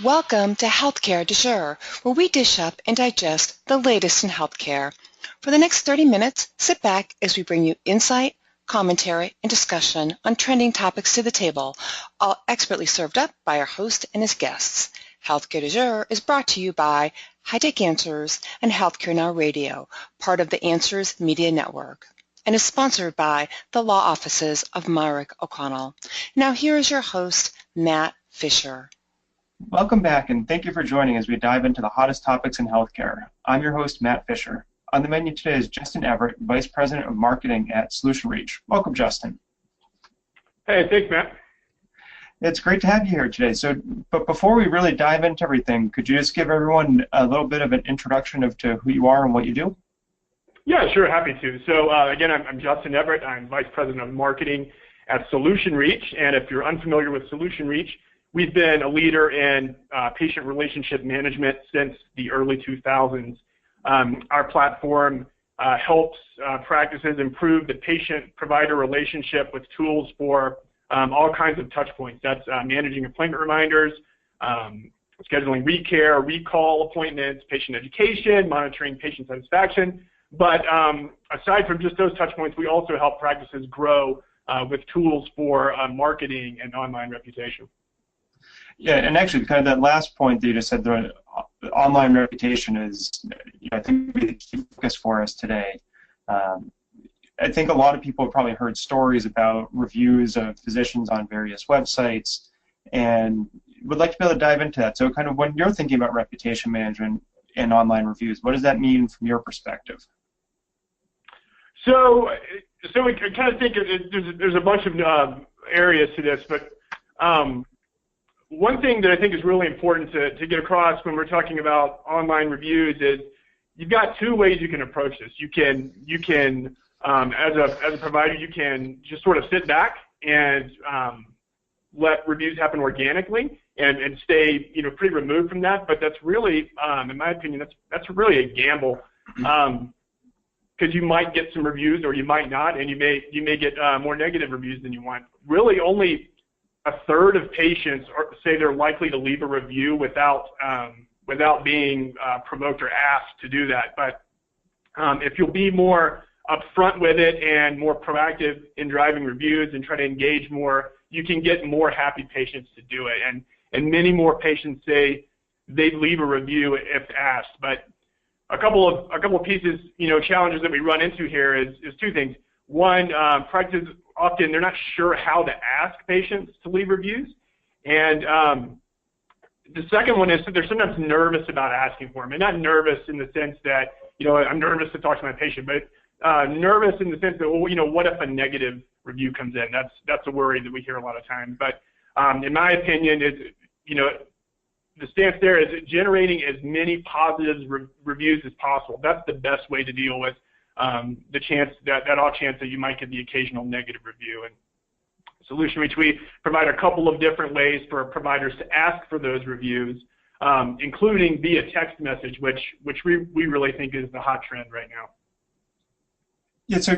Welcome to Healthcare Jure, where we dish up and digest the latest in healthcare. For the next 30 minutes, sit back as we bring you insight, commentary, and discussion on trending topics to the table, all expertly served up by our host and his guests. Healthcare Jure is brought to you by High Tech Answers and Healthcare Now Radio, part of the Answers Media Network, and is sponsored by the law offices of Myrick O'Connell. Now here is your host, Matt Fisher. Welcome back, and thank you for joining as we dive into the hottest topics in healthcare. I'm your host, Matt Fisher. On the menu today is Justin Everette, Vice President of Marketing at SolutionReach. Welcome, Justin. Hey, thanks, Matt. It's great to have you here today. But before we really dive into everything, could you just give everyone a little bit of an introduction to who you are and what you do? Yeah, sure, happy to. So again, I'm Justin Everette. I'm Vice President of Marketing at SolutionReach, and if you're unfamiliar with SolutionReach, we've been a leader in patient relationship management since the early 2000s. Our platform helps practices improve the patient-provider relationship with tools for all kinds of touch points. That's managing appointment reminders, scheduling recare, recall appointments, patient education, monitoring patient satisfaction. But aside from just those touch points, we also help practices grow with tools for marketing and online reputation. Yeah, and actually, kind of that last point that you just said, the online reputation is, I think, the key focus for us today. I think a lot of people have probably heard stories about reviews of physicians on various websites, and would like to be able to dive into that. So, kind of when you're thinking about reputation management and online reviews, what does that mean from your perspective? So we kind of think there's a bunch of areas to this, but one thing that I think is really important to get across when we're talking about online reviews is you've got two ways you can approach this. You can as a provider, you can just sort of sit back and let reviews happen organically and stay pretty removed from that. But that's really, in my opinion, that's really a gamble because you might get some reviews or you might not, and you may get more negative reviews than you want. Really, only a third of patients say they're likely to leave a review without being provoked or asked to do that. But if you'll be more upfront with it and more proactive in driving reviews and try to engage more, you can get more happy patients to do it. And many more patients say they'd leave a review if asked. But a couple of pieces, challenges that we run into here is two things. One, practices often they're not sure how to ask patients to leave reviews, and the second one is they're sometimes nervous about asking for them, and not nervous in the sense that I'm nervous to talk to my patient, but nervous in the sense that what if a negative review comes in? That's a worry that we hear a lot of times. But in my opinion, the stance there is generating as many positive reviews as possible. That's the best way to deal with the chance that odd chance that you might get the occasional negative review. And SolutionReach, we provide a couple of different ways for providers to ask for those reviews, including via text message, which we really think is the hot trend right now. Yeah, so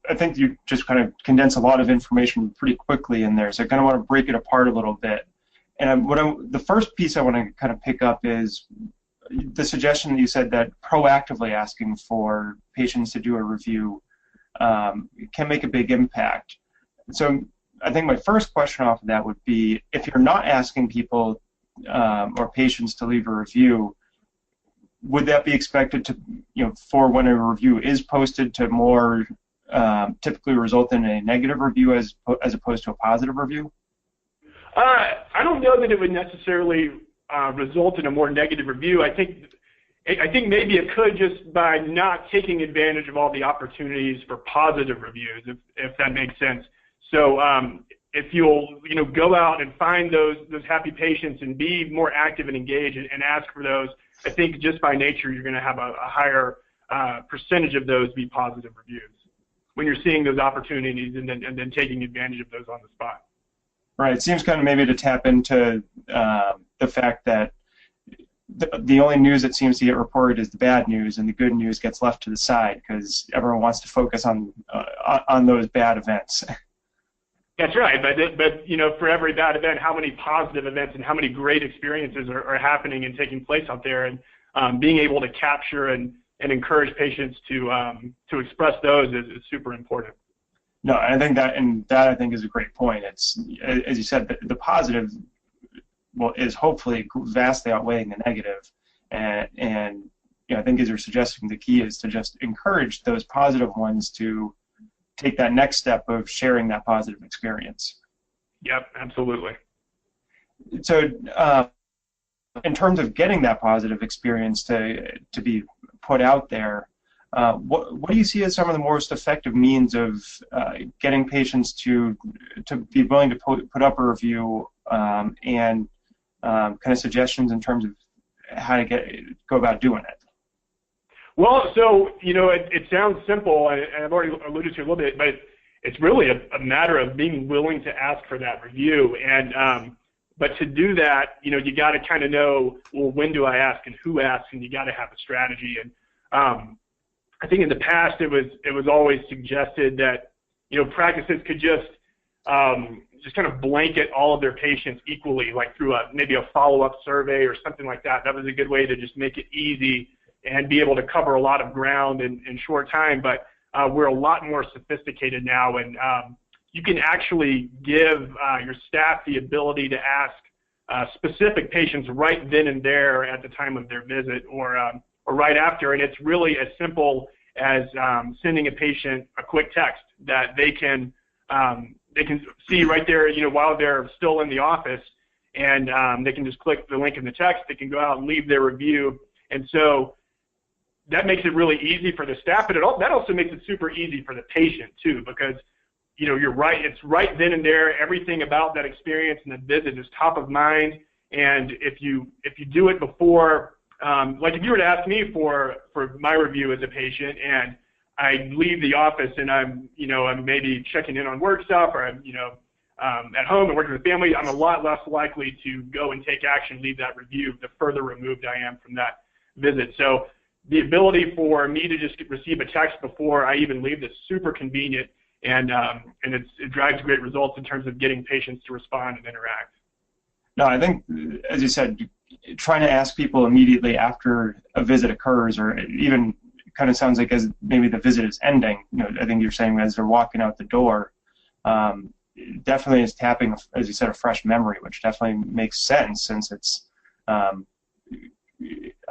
I think you just kind of condense a lot of information pretty quickly in there, so I kind of want to break it apart a little bit. And the first piece I want to kind of pick up is the suggestion that you said that proactively asking for patients to do a review can make a big impact. So I think my first question off of that would be, if you're not asking people or patients to leave a review, would that be expected to, for when a review is posted, to more typically result in a negative review as opposed to a positive review? I don't know that it would necessarily result in a more negative review. I think maybe it could, just by not taking advantage of all the opportunities for positive reviews, if that makes sense. So if you'll go out and find those happy patients and be more active and engaged and ask for those, I think just by nature you're going to have a higher percentage of those be positive reviews when you're seeing those opportunities and then taking advantage of those on the spot. Right. It seems kind of maybe to tap into the fact that the only news that seems to get reported is the bad news, and the good news gets left to the side because everyone wants to focus on those bad events. That's right, but for every bad event, how many positive events and how many great experiences are happening and taking place out there, and being able to capture and encourage patients to express those is super important. No, I think that I think is a great point. It's, as you said, the positive is hopefully vastly outweighing the negative, and I think as you're suggesting, the key is to just encourage those positive ones to take that next step of sharing that positive experience. Yep, absolutely. So in terms of getting that positive experience to be put out there, what do you see as some of the most effective means of getting patients to be willing to put up a review, and kind of suggestions in terms of how to go about doing it? Well, so, it sounds simple, and I've already alluded to it a little bit, but it's really a matter of being willing to ask for that review. And but to do that, you got to kind of know, well, when do I ask and who asks, and you got to have a strategy. And I think in the past it was always suggested that practices could just kind of blanket all of their patients equally, like through maybe a follow-up survey or something like that. That was a good way to just make it easy and be able to cover a lot of ground in short time. But we're a lot more sophisticated now, and you can actually give your staff the ability to ask specific patients right then and there at the time of their visit, or right after. And it's really as simple as sending a patient a quick text that they can see right there, while they're still in the office, and they can just click the link in the text. They can go out and leave their review. And so that makes it really easy for the staff, but that also makes it super easy for the patient too, because you're right, it's right then and there. Everything about that experience and the visit is top of mind. And if you do it before, like if you were to ask me for my review as a patient, and I leave the office and I'm maybe checking in on work stuff, or I'm at home and working with family, I'm a lot less likely to go and take action, leave that review, the further removed I am from that visit. So the ability for me to just receive a text before I even leave is super convenient, and it drives great results in terms of getting patients to respond and interact. No, I think, as you said, trying to ask people immediately after a visit occurs, or even kind of sounds like as maybe the visit is ending, I think you're saying as they're walking out the door, definitely is tapping, as you said, a fresh memory, which definitely makes sense, since it's, I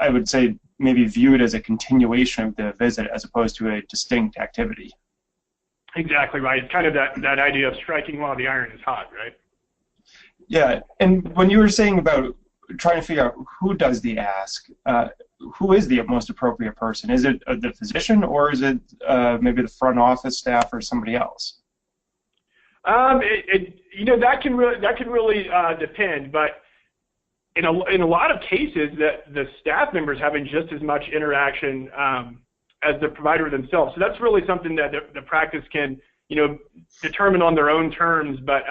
would say, maybe viewed as a continuation of the visit as opposed to a distinct activity. Exactly right. It's kind of that idea of striking while the iron is hot, right? Yeah, and when you were saying about trying to figure out who does the ask, who is the most appropriate person? Is it the physician, or is it maybe the front office staff or somebody else? That can really depend, but in a lot of cases, the staff members having just as much interaction as the provider themselves. So that's really something that the practice can determine on their own terms. But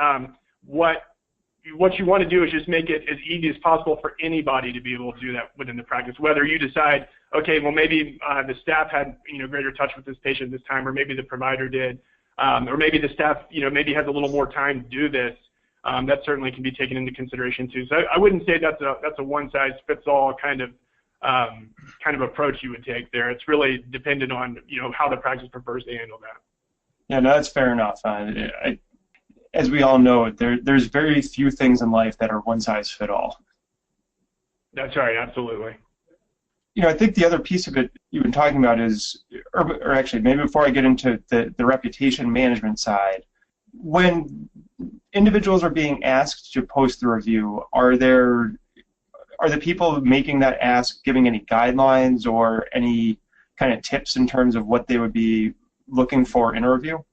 what you want to do is just make it as easy as possible for anybody to be able to do that within the practice. Whether you decide, okay, well maybe the staff had greater touch with this patient this time, or maybe the provider did, or maybe the staff maybe has a little more time to do this. That certainly can be taken into consideration too. So I wouldn't say that's a one-size-fits-all kind of approach you would take there. It's really dependent on how the practice prefers to handle that. Yeah, no, that's fair enough. As we all know, there's very few things in life that are one-size-fit-all. That's right, absolutely. I think the other piece of it you've been talking about is, or actually, maybe before I get into the reputation management side, when individuals are being asked to post the review, are the people making that ask giving any guidelines or any kind of tips in terms of what they would be looking for in a review?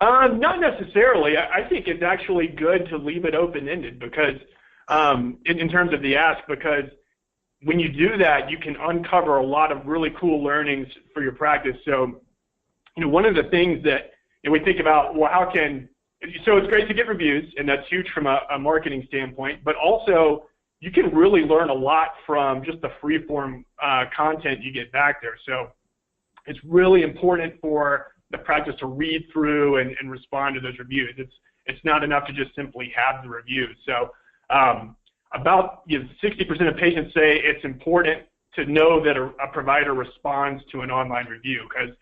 Not necessarily. I think it's actually good to leave it open-ended, because in terms of the ask, because when you do that, you can uncover a lot of really cool learnings for your practice. So, one of the things that we think about, well, so it's great to get reviews, and that's huge from a marketing standpoint, but also you can really learn a lot from just the free-form content you get back there. So it's really important for the practice to read through and respond to those reviews. it's not enough to just simply have the reviews. So about 60% of patients say it's important to know that a provider responds to an online review, because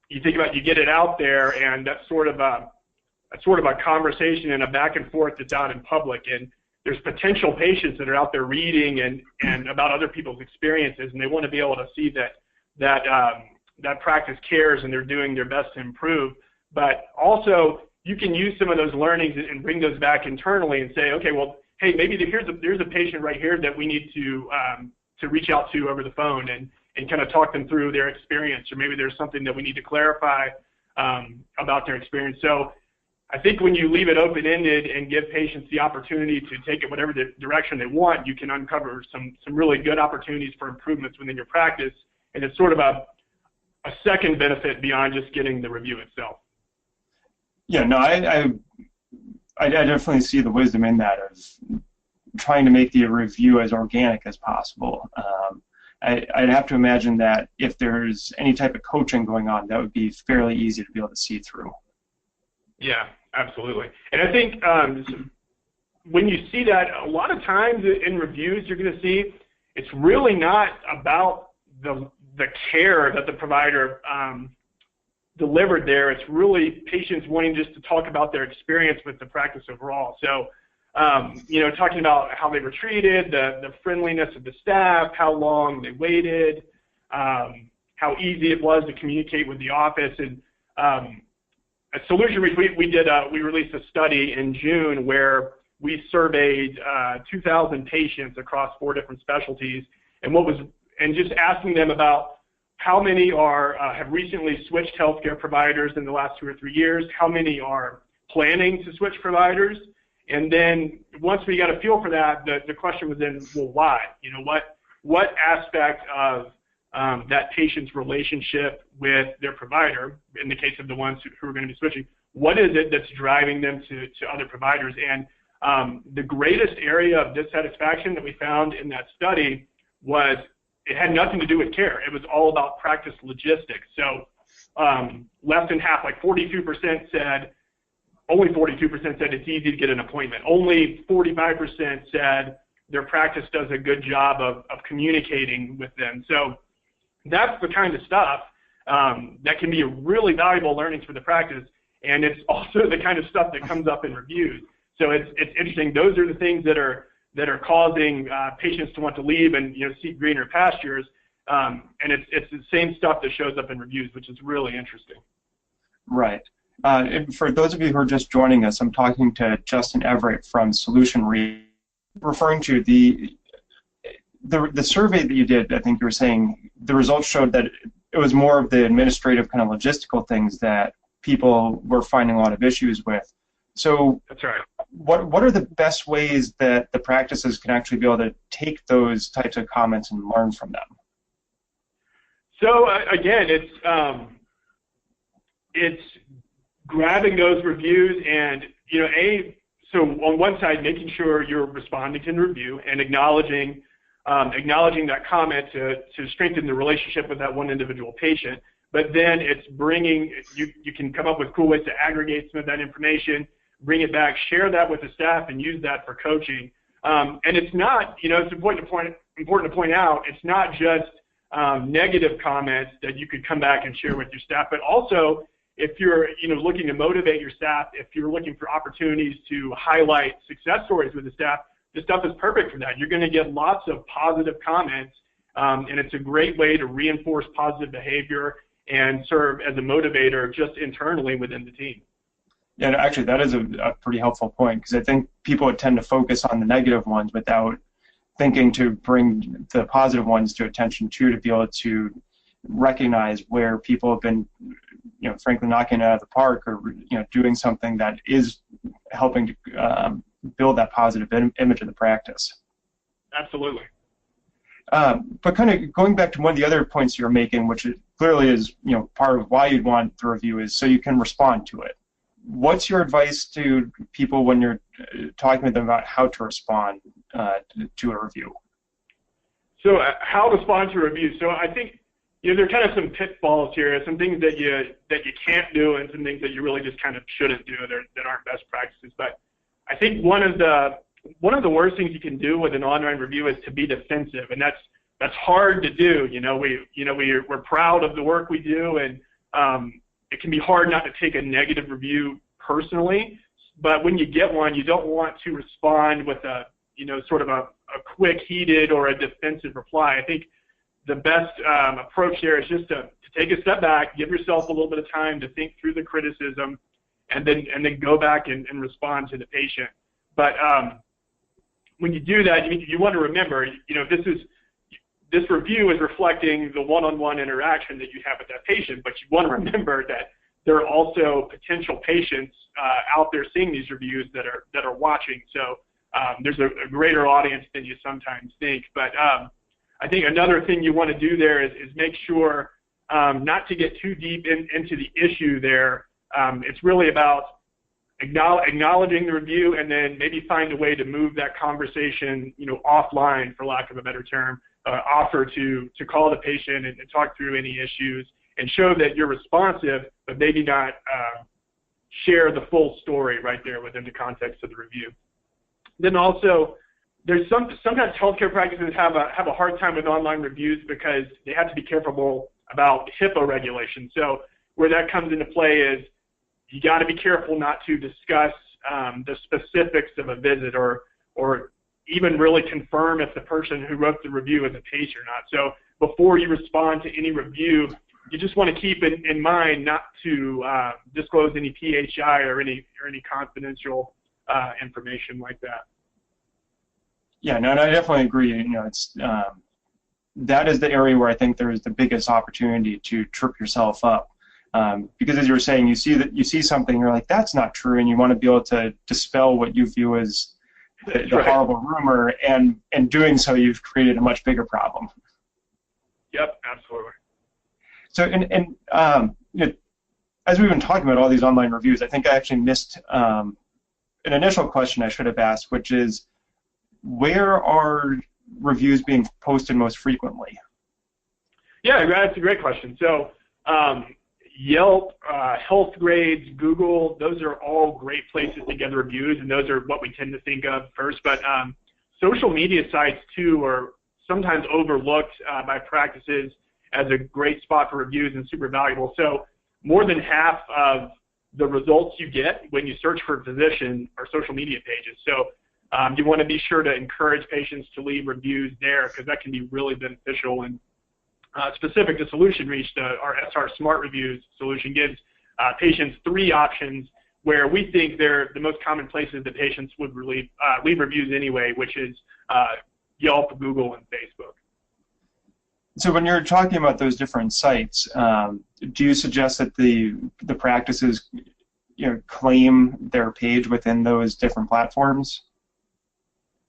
you think about, you get it out there, and that's sort of a conversation and a back and forth that's out in public, and there's potential patients that are out there reading and about other people's experiences, and they want to be able to see that practice cares and they're doing their best to improve. But also, you can use some of those learnings and bring those back internally and say, okay, well, hey, maybe there's a patient right here that we need to reach out to over the phone and kind of talk them through their experience, or maybe there's something that we need to clarify about their experience. So I think when you leave it open-ended and give patients the opportunity to take it whatever direction they want, you can uncover some really good opportunities for improvements within your practice, and it's sort of a second benefit beyond just getting the review itself. Yeah, no, I definitely see the wisdom in that, of trying to make the review as organic as possible. I'd have to imagine that if there's any type of coaching going on, that would be fairly easy to be able to see through. Yeah, absolutely. And I think when you see that, a lot of times in reviews you're going to see it's really not about the care that the provider delivered there. It's really patients wanting just to talk about their experience with the practice overall. So, talking about how they were treated, the friendliness of the staff, how long they waited, how easy it was to communicate with the office. And at SolutionReach, we released a study in June where we surveyed 2,000 patients across 4 different specialties, and just asking them about how many have recently switched healthcare providers in the last 2 or 3 years, how many are planning to switch providers, and then once we got a feel for that, the question was then, well, why? What aspect of that patient's relationship with their provider, in the case of the ones who are going to be switching, what is it that's driving them to other providers? And the greatest area of dissatisfaction that we found in that study was it had nothing to do with care. It was all about practice logistics. So less than half, like 42% said, only 42% said it's easy to get an appointment. Only 45% said their practice does a good job of communicating with them. So that's the kind of stuff that can be a really valuable learnings for the practice, and it's also the kind of stuff that comes up in reviews. So it's interesting. Those are the things that are causing patients to want to leave and seek greener pastures, and it's the same stuff that shows up in reviews, which is really interesting. Right. And for those of you who are just joining us, I'm talking to Justin Everette from SolutionReach, referring to the survey that you did. I think you were saying the results showed that it was more of the administrative kind of logistical things that people were finding a lot of issues with. So that's right. What are the best ways that the practices can actually be able to take those types of comments and learn from them? So again, it's grabbing those reviews and so on one side, making sure you're responding to the review and acknowledging that comment to strengthen the relationship with that one individual patient. But then it's you can come up with cool ways to aggregate some of that information, bring it back, share that with the staff, and use that for coaching. And it's not, it's important to point out, it's not just negative comments that you could come back and share with your staff, but also if you're looking to motivate your staff, if you're looking for opportunities to highlight success stories with the staff, this stuff is perfect for that. You're going to get lots of positive comments, and it's a great way to reinforce positive behavior and serve as a motivator just internally within the team. Yeah, actually, that is a pretty helpful point, because I think people would tend to focus on the negative ones without thinking to bring the positive ones to attention too, to be able to recognize where people have been, frankly, knocking it out of the park, or doing something that is helping to build that positive image of the practice. Absolutely. But kind of going back to one of the other points you're making, which clearly is part of why you'd want the review, is so you can respond to it. What's your advice to people when you're talking with them about how to respond to a review? So how to respond to a review. So I think there are kind of some pitfalls here, some things that you can't do, and some things that you really just kind of shouldn't do that aren't best practices. But I think one of the worst things you can do with an online review is to be defensive, and that's hard to do. We're proud of the work we do, and it can be hard not to take a negative review personally. But when you get one, you don't want to respond with a sort of a quick, heated, or a defensive reply. I think the best approach there is just to take a step back, give yourself a little bit of time to think through the criticism, and then go back and respond to the patient. But when you do that, you want to remember, this review is reflecting the one-on-one interaction that you have with that patient, but you want to remember that there are also potential patients out there seeing these reviews that are watching. So there's a greater audience than you sometimes think. But I think another thing you want to do there is make sure not to get too deep into the issue there. It's really about acknowledging the review, and then maybe find a way to move that conversation, offline, for lack of a better term. Offer to call the patient and talk through any issues, and show that you're responsive, but maybe not share the full story right there within the context of the review. Then also, there's sometimes healthcare practices have a hard time with online reviews because they have to be careful about HIPAA regulations. So where that comes into play is you got to be careful not to discuss the specifics of a visit, or even really confirm if the person who wrote the review is a patient or not. So before you respond to any review, you just want to keep in mind not to disclose any PHI or any confidential information like that. Yeah, no, and I definitely agree. It's that is the area where I think there is the biggest opportunity to trip yourself up, because as you were saying, you see something, you're like, that's not true, and you want to be able to dispel what you view as the right. horrible rumor, and in doing so, you've created a much bigger problem. Yep, absolutely. So, as we've been talking about all these online reviews, I think I actually missed an initial question I should have asked, which is, where are reviews being posted most frequently? Yeah, that's a great question. So, Yelp, Health Grades, Google, those are all great places to get reviews, and those are what we tend to think of first. But social media sites, too, are sometimes overlooked by practices as a great spot for reviews and super valuable. So more than half of the results you get when you search for a physician are social media pages. So you want to be sure to encourage patients to leave reviews there, because that can be really beneficial. And specific to SolutionReach, our SR Smart Reviews solution gives patients 3 options where we think they're the most common places that patients would leave reviews anyway, which is Yelp, Google, and Facebook. So when you're talking about those different sites, do you suggest that the practices claim their page within those different platforms?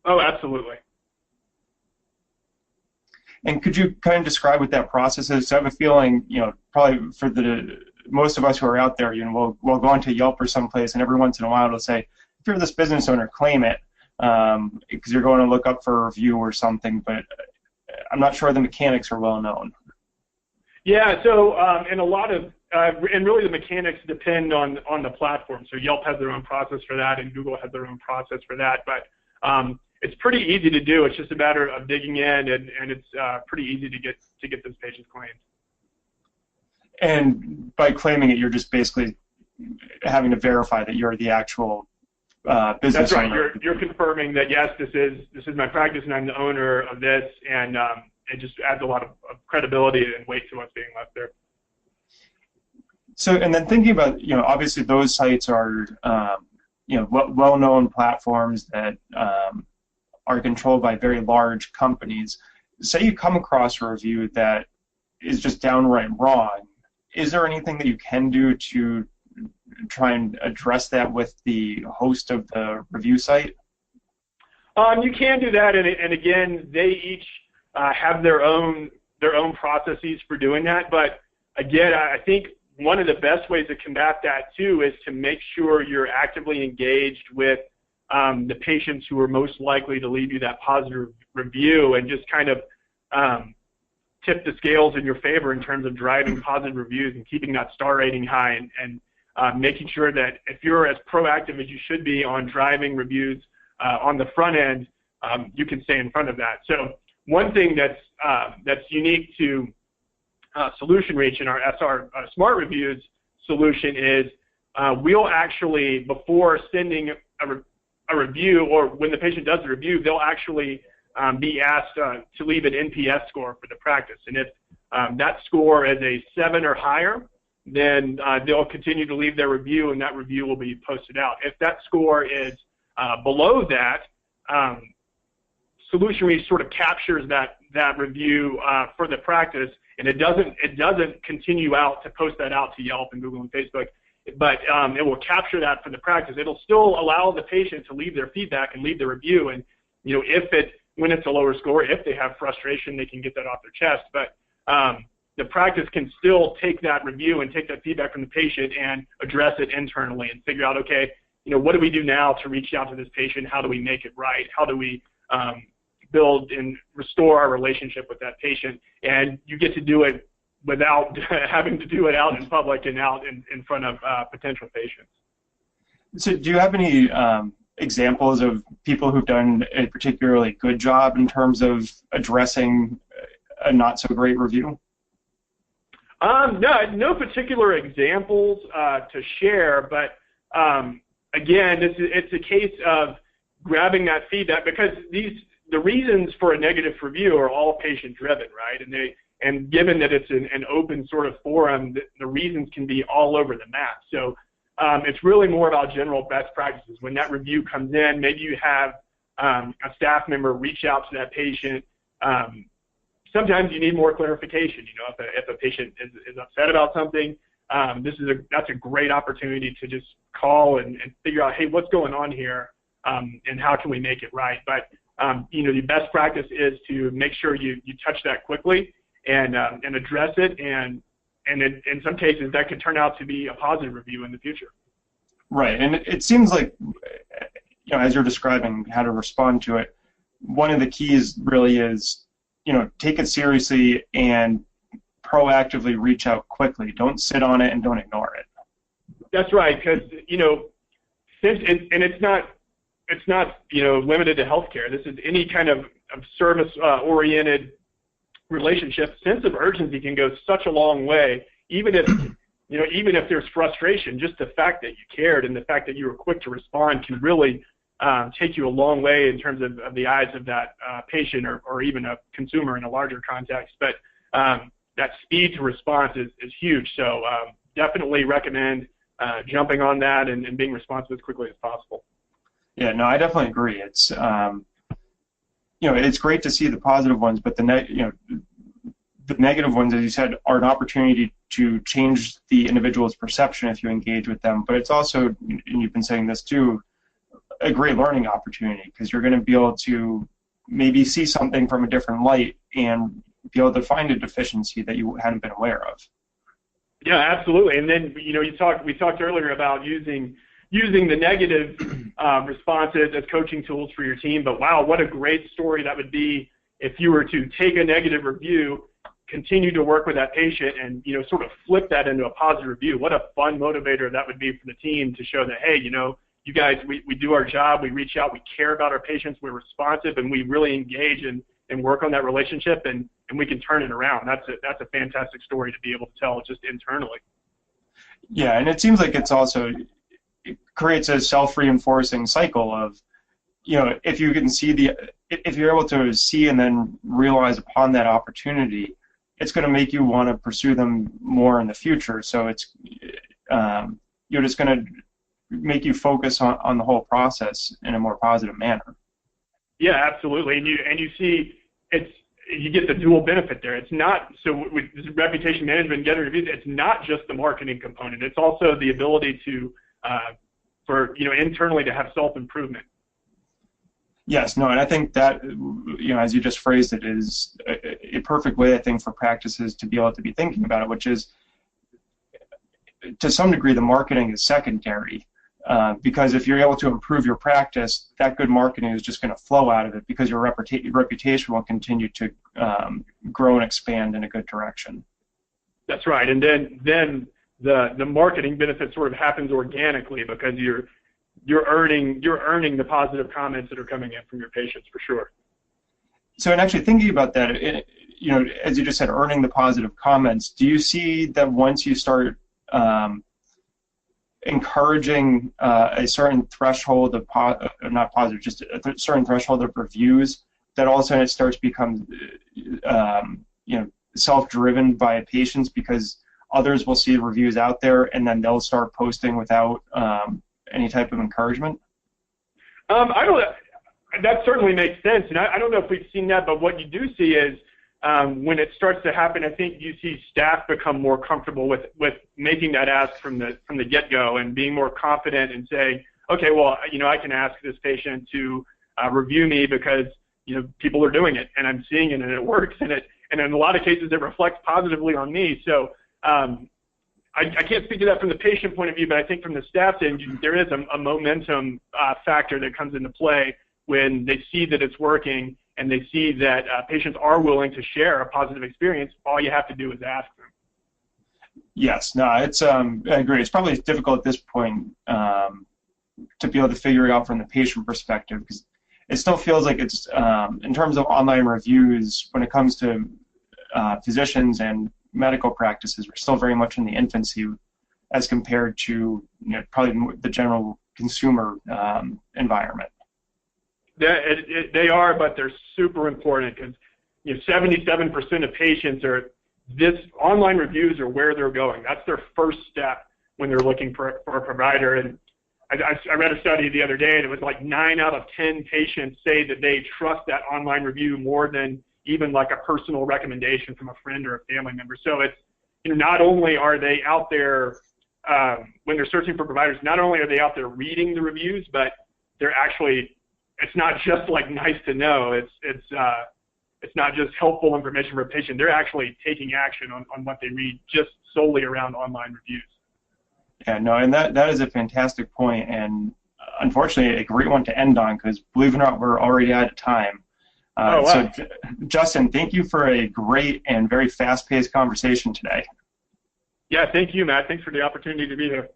Oh, absolutely. And could you kind of describe what that process is? So I have a feeling, probably for most of us who are out there, we'll go onto Yelp or someplace, and every once in a while it'll say, if you're this business owner, claim it, because you're going to look up for a review or something, but I'm not sure the mechanics are well known. Yeah, so and a lot of, and really the mechanics depend on the platform. So Yelp has their own process for that, and Google has their own process for that. But it's pretty easy to do. It's just a matter of digging in, and it's pretty easy to get those pages claimed. And by claiming it, you're just basically having to verify that you're the actual business That's right. owner. You're confirming that, yes, this is my practice, and I'm the owner of this, and it just adds a lot of credibility and weight to what's being left there. So, and then thinking about, obviously those sites are, well-known platforms that are controlled by very large companies. Say you come across a review that is just downright wrong. Is there anything that you can do to try and address that with the host of the review site? You can do that, and again, they each have their own processes for doing that. But again, I think one of the best ways to combat that too is to make sure you're actively engaged with the patients who are most likely to leave you that positive review, and just kind of tip the scales in your favor in terms of driving positive reviews and keeping that star rating high, and making sure that if you're as proactive as you should be on driving reviews on the front end, you can stay in front of that. So one thing that's unique to SolutionReach and our SR Smart Reviews solution is we'll actually, before sending a review, or when the patient does the review, they'll actually be asked to leave an NPS score for the practice. And if that score is a 7 or higher, then they'll continue to leave their review, and that review will be posted out. If that score is below that, SolutionReach sort of captures that review for the practice, and it doesn't continue out to post that out to Yelp and Google and Facebook, but it will capture that for the practice. It'll still allow the patient to leave their feedback and leave their review, and when it's a lower score, if they have frustration, they can get that off their chest. But the practice can still take that review and take that feedback from the patient and address it internally and figure out, okay, what do we do now to reach out to this patient? How do we make it right? How do we build and restore our relationship with that patient? And you get to do it without having to do it out in public and out in front of potential patients. So do you have any examples of people who've done a particularly good job in terms of addressing a not so great review? No particular examples to share, but again, it's a case of grabbing that feedback, because the reasons for a negative review are all patient-driven, right? And given that it's an open sort of forum, the reasons can be all over the map. So it's really more about general best practices. When that review comes in, maybe you have a staff member reach out to that patient. Sometimes you need more clarification. If a patient is upset about something, that's a great opportunity to just call and figure out, hey, what's going on here, and how can we make it right? But the best practice is to make sure you touch that quickly and address it, and in some cases that could turn out to be a positive review in the future. Right, and it seems like, as you're describing how to respond to it, one of the keys really is, take it seriously and proactively reach out quickly. Don't sit on it and don't ignore it. That's right, because it's not limited to healthcare. This is any kind of service-oriented relationship. Sense of urgency can go such a long way, even if there's frustration. Just the fact that you cared and the fact that you were quick to respond can really take you a long way in terms of the eyes of that patient or even a consumer in a larger context. But that speed to response is huge. So definitely recommend jumping on that and being responsive as quickly as possible. Yeah, no, I definitely agree. It's it's great to see the positive ones, but the negative ones, as you said, are an opportunity to change the individual's perception if you engage with them. But it's also, and you've been saying this too, a great learning opportunity, because you're going to be able to maybe see something from a different light and be able to find a deficiency that you hadn't been aware of. Yeah, absolutely. And then we talked earlier about using the negative responses as coaching tools for your team. But wow, what a great story that would be if you were to take a negative review, continue to work with that patient, and sort of flip that into a positive review. What a fun motivator that would be for the team to show that, hey, you guys, we do our job, we reach out, we care about our patients, we're responsive, and we really engage and work on that relationship, and we can turn it around. That's a fantastic story to be able to tell just internally. Yeah, and it seems like it creates a self-reinforcing cycle of, if you can if you're able to see and then realize upon that opportunity, it's going to make you want to pursue them more in the future. So it's you're just going to make you focus on the whole process in a more positive manner. Yeah, absolutely, and you see you get the dual benefit there. It's not with reputation management and getting reviews. It's not just the marketing component. It's also the ability to for internally to have self-improvement. Yes, no, and I think that, as you just phrased it, is a perfect way, I think, for practices to be able to be thinking about it, which is, to some degree, the marketing is secondary. Because if you're able to improve your practice, that good marketing is just going to flow out of it because your reputation will continue to grow and expand in a good direction. That's right, and then the marketing benefit sort of happens organically because you're earning the positive comments that are coming in from your patients for sure. So, and actually thinking about that, as you just said, earning the positive comments, do you see that once you start encouraging a certain threshold of not positive, just a certain threshold of reviews, that all of a sudden it starts to become self-driven by patients because others will see the reviews out there and then they'll start posting without any type of encouragement? That certainly makes sense, and I don't know if we've seen that, but what you do see is when it starts to happen, I think you see staff become more comfortable with making that ask from the get-go and being more confident and saying, okay, well, I can ask this patient to review me because people are doing it and I'm seeing it and it works and in a lot of cases it reflects positively on me. So I can't speak to that from the patient point of view, but I think from the staff end, there is a momentum factor that comes into play when they see that it's working and they see that patients are willing to share a positive experience. All you have to do is ask them. Yes, no, it's I agree. It's probably difficult at this point to be able to figure it out from the patient perspective because it still feels like it's in terms of online reviews when it comes to physicians and medical practices, we're still very much in the infancy as compared to probably the general consumer environment. They are, but they're super important because 77% of patients online reviews are where they're going. That's their first step when they're looking for a provider. And I read a study the other day, and it was like 9 out of 10 patients say that they trust that online review more than even like a personal recommendation from a friend or a family member. So it's not only are they out there when they're searching for providers, not only are they out there reading the reviews, but they're actually, it's not just like nice to know. It's not just helpful information for a patient. They're actually taking action on what they read just solely around online reviews. Yeah, no, and that is a fantastic point, and unfortunately a great one to end on because believe it or not, we're already out of time. Oh, wow. So, Justin, thank you for a great and very fast-paced conversation today. Yeah, thank you, Matt. Thanks for the opportunity to be here.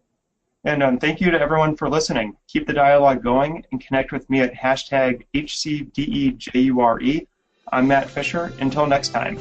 And thank you to everyone for listening. Keep the dialogue going and connect with me at #HCDEJURE. I'm Matt Fisher. Until next time.